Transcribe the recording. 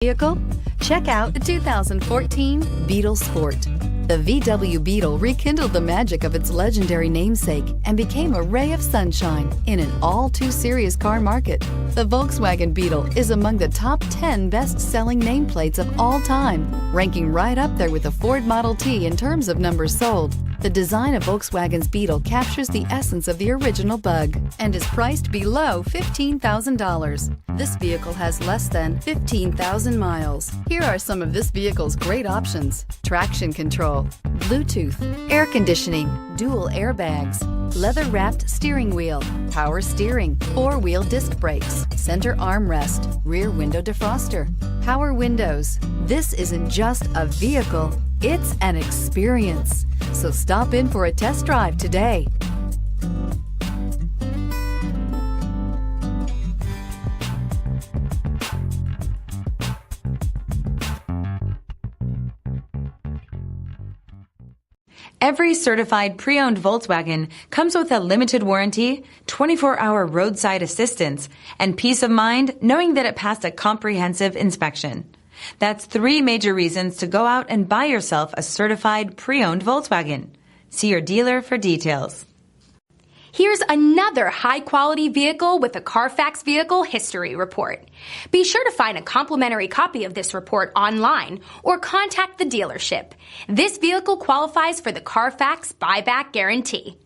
Vehicle? Check out the 2014 Beetle Sport. The VW Beetle rekindled the magic of its legendary namesake and became a ray of sunshine in an all-too-serious car market. The Volkswagen Beetle is among the top 10 best-selling nameplates of all time, ranking right up there with the Ford Model T in terms of numbers sold. The design of Volkswagen's Beetle captures the essence of the original bug and is priced below $15,000. This vehicle has less than 15,000 miles. Here are some of this vehicle's great options: traction control, Bluetooth, air conditioning, dual airbags, leather-wrapped steering wheel, power steering, four-wheel disc brakes, center armrest, rear window defroster, power windows. This isn't just a vehicle, it's an experience. So stop in for a test drive today. Every certified pre-owned Volkswagen comes with a limited warranty, 24-hour roadside assistance, and peace of mind knowing that it passed a comprehensive inspection. That's 3 major reasons to go out and buy yourself a certified pre-owned Volkswagen. See your dealer for details. Here's another high-quality vehicle with a CARFAX Vehicle History Report. Be sure to find a complimentary copy of this report online or contact the dealership. This vehicle qualifies for the CARFAX Buyback Guarantee.